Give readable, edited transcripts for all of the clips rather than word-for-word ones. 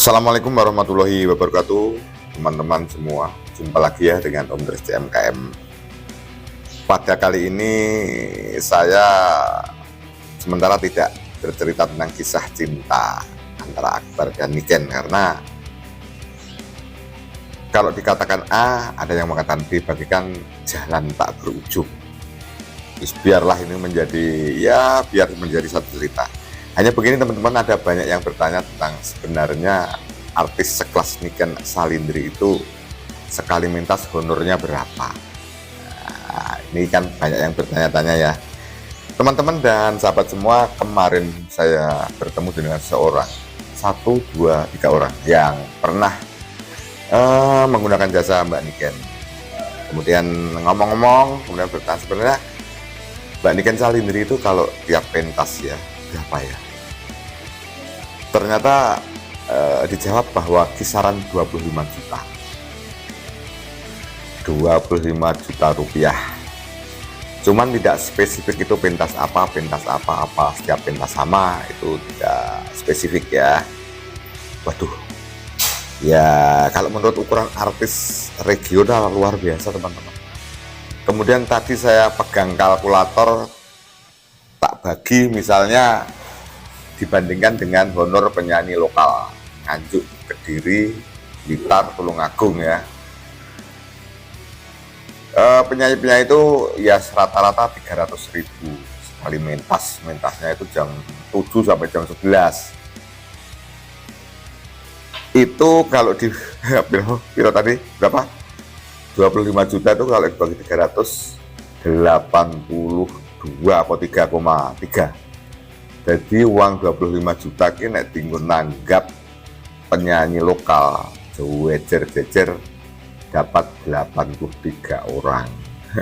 Assalamualaikum warahmatullahi wabarakatuh, teman-teman semua. Jumpa lagi ya dengan Om Dres CMKM. Pada kali ini saya sementara tidak bercerita tentang kisah cinta antara Akbar dan Niken, karena kalau dikatakan A, ada yang mengatakan B, bagikan jalan tak berujung. Biarlah ini biar menjadi satu cerita. Hanya begini teman-teman, ada banyak yang bertanya tentang sebenarnya artis sekelas Niken Salindri itu sekali mentas honornya berapa. Nah, ini kan banyak yang bertanya-tanya ya. Teman-teman dan sahabat semua, kemarin saya bertemu dengan seorang, 1, 2, 3 orang yang pernah menggunakan jasa Mbak Niken. Kemudian ngomong-ngomong, kemudian bertanya sebenarnya Mbak Niken Salindri itu kalau tiap pentas ya berapa ya? Ternyata dijawab bahwa kisaran 25 juta. 25 juta rupiah. Cuman tidak spesifik itu pentas apa, setiap pentas sama, itu tidak spesifik ya. Waduh. Ya, kalau menurut ukuran artis regional luar biasa teman-teman. Kemudian tadi saya pegang kalkulator, tak bagi misalnya dibandingkan dengan honor penyanyi lokal Nganjuk, Kediri, Blitar, Tulungagung ya. Penyanyi-penyanyi itu ya rata-rata 300.000 sekali mentas. Mentasnya itu jam 7 sampai jam 11. Itu kalau di piro tadi berapa? 25 juta itu kalau dibagi 382 atau 3,3. Jadi uang 25 juta ini tinggal nanggap penyanyi lokal jejer dapat 83 orang.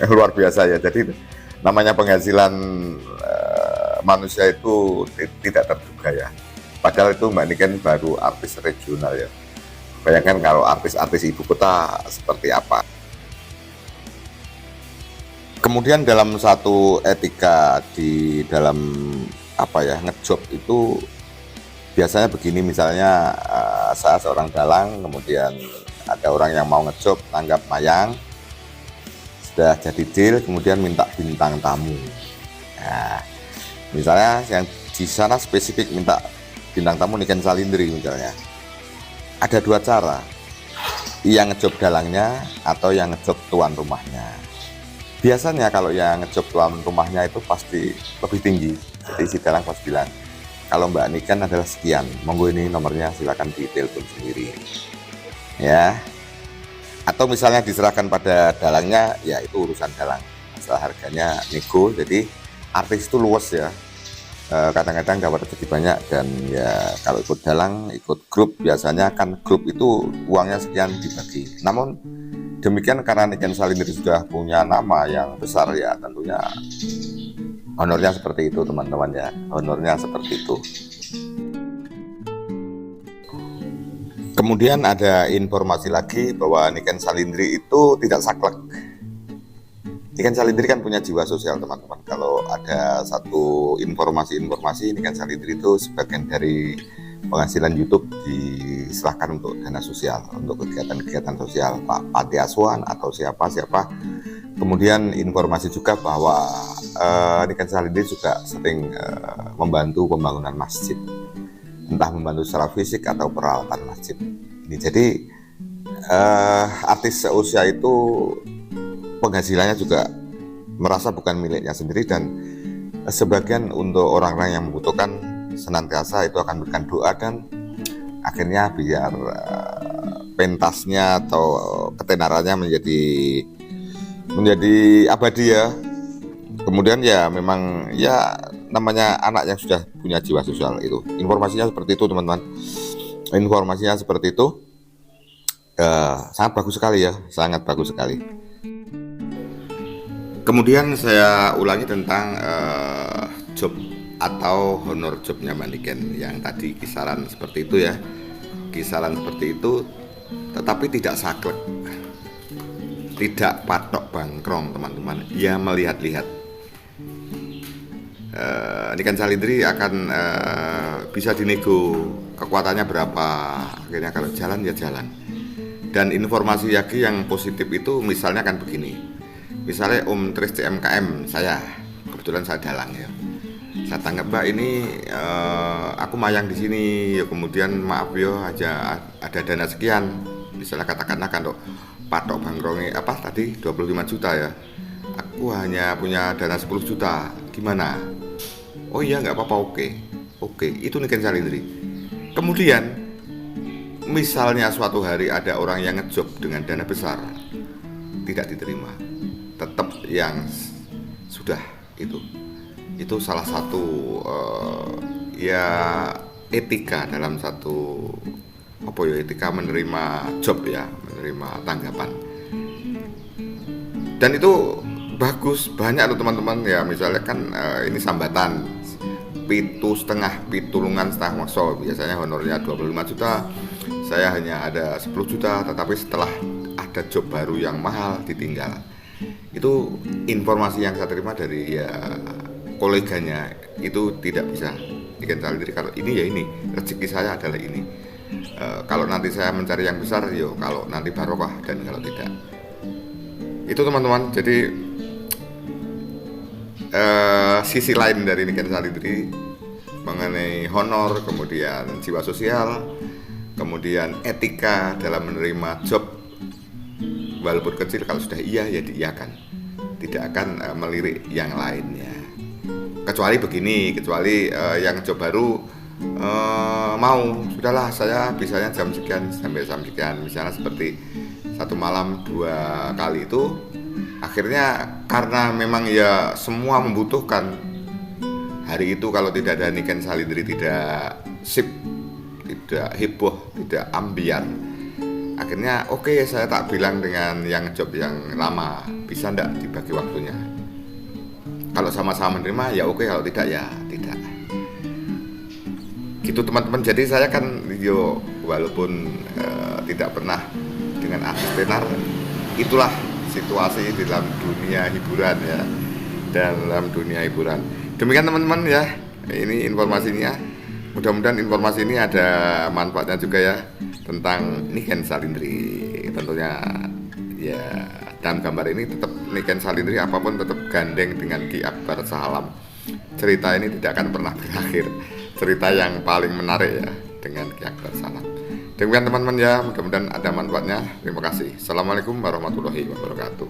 Luar biasa ya. Jadi namanya penghasilan manusia itu tidak terduga ya. Padahal itu Mbak Niken baru artis regional ya. Bayangkan kalau artis-artis ibu kota seperti apa. Kemudian dalam satu etika di dalam ngejob itu biasanya begini, misalnya saya seorang dalang, kemudian ada orang yang mau ngejob tanggap mayang, sudah jadi deal, kemudian minta bintang tamu. Nah, misalnya yang di sana spesifik minta bintang tamu Niken Salindri misalnya. Ada dua cara, yang ngejob dalangnya atau yang ngejob tuan rumahnya. Biasanya kalau yang ngejob tuan rumahnya itu pasti lebih tinggi. Jadi si dalang pas bilang, kalau Mbak Niken adalah sekian, monggo ini nomornya silakan ditelepon sendiri. Ya. Atau misalnya diserahkan pada dalangnya, ya itu urusan dalang. Masalah harganya nego, jadi artis itu luas ya. Kadang-kadang dapat rezeki banyak, dan ya kalau ikut dalang, ikut grup, biasanya kan grup itu uangnya sekian dibagi. Namun demikian karena Niken Salindri sudah punya nama yang besar ya, tentunya honornya seperti itu teman-teman ya, honornya seperti itu. Kemudian ada informasi lagi bahwa Niken Salindri itu tidak saklek. Niken Salindri kan punya jiwa sosial teman-teman. Kalau ada satu informasi Niken Salindri itu sebagian dari penghasilan YouTube diserahkan untuk dana sosial, untuk kegiatan-kegiatan sosial Pak Panti Asuhan atau siapa. Kemudian informasi juga bahwa Niken Salindri juga sering membantu pembangunan masjid, entah membantu secara fisik atau peralatan masjid. Ini jadi artis seusia itu penghasilannya juga merasa bukan miliknya sendiri, dan sebagian untuk orang-orang yang membutuhkan senantiasa itu akan memberikan doa, dan akhirnya biar pentasnya atau ketenarannya menjadi abadi ya. Kemudian ya memang ya namanya anak yang sudah punya jiwa sosial itu. Informasinya seperti itu teman-teman. Informasinya seperti itu. Sangat bagus sekali ya, sangat bagus sekali. Kemudian saya ulangi tentang job atau honor jobnya Mbak Niken yang tadi kisaran seperti itu ya, kisaran seperti itu, tetapi tidak saklek, tidak patok bangkrong teman-teman. Ya melihat-lihat. Niken Salindri akan bisa dinego kekuatannya berapa, akhirnya kalau jalan ya jalan. Dan informasi lagi yang positif itu misalnya kan begini, misalnya Om Tris CMKM saya, kebetulan saya dalang ya, saya tanggap Mbak ini aku mayang di sini ya, kemudian maaf yo aja ada dana sekian, misalnya katakanlah kan patok bangkrongnya apa tadi 25 juta ya, aku hanya punya dana 10 juta, gimana? Oh iya nggak apa-apa, oke, itu Niken Salindri. Kemudian misalnya suatu hari ada orang yang ngejob dengan dana besar, tidak diterima, tetap yang sudah itu salah satu ya etika dalam satu apa ya, etika menerima job ya, menerima tanggapan. Dan itu bagus, banyak loh teman-teman ya, misalnya kan ini sambatan pitulungan setengah makso, biasanya honornya 25 juta, saya hanya ada 10 juta, tetapi setelah ada job baru yang mahal ditinggal. Itu informasi yang saya terima dari ya koleganya, itu tidak bisa Niken Salindri kalau ini ya ini, rezeki saya adalah ini. Kalau nanti saya mencari yang besar, yo kalau nanti barokah, dan kalau tidak. Itu teman-teman, jadi sisi lain dari Niken Salindri mengenai honor, kemudian jiwa sosial, kemudian etika dalam menerima job walaupun kecil, kalau sudah iya ya diiyakan, tidak akan melirik yang lainnya. Kecuali begini, yang job baru mau, sudahlah saya bisanya jam sekian sampai jam sekian, misalnya seperti satu malam 2 kali itu, akhirnya karena memang ya semua membutuhkan hari itu, kalau tidak ada Niken Salindri tidak sip, tidak heboh, tidak ambiar. Akhirnya oke, saya tak bilang dengan yang job yang lama, bisa ndak dibagi waktunya. Kalau sama-sama menerima ya oke, kalau tidak ya tidak. Gitu teman-teman. Jadi saya kan yo walaupun tidak pernah dengan artis tenar, itulah situasi di dalam dunia hiburan ya, dalam dunia hiburan. Demikian teman-teman ya, ini informasinya. Mudah-mudahan informasi ini ada manfaatnya juga ya, tentang Niken Salindri. Tentunya ya dalam gambar ini tetap Niken Salindri, apapun tetap gandeng dengan Ki Akbar Salam. Cerita ini tidak akan pernah berakhir, cerita yang paling menarik ya dengan Ki Akbar Salam. Demikian teman-teman ya, mudah-mudahan ada manfaatnya. Terima kasih. Assalamualaikum warahmatullahi wabarakatuh.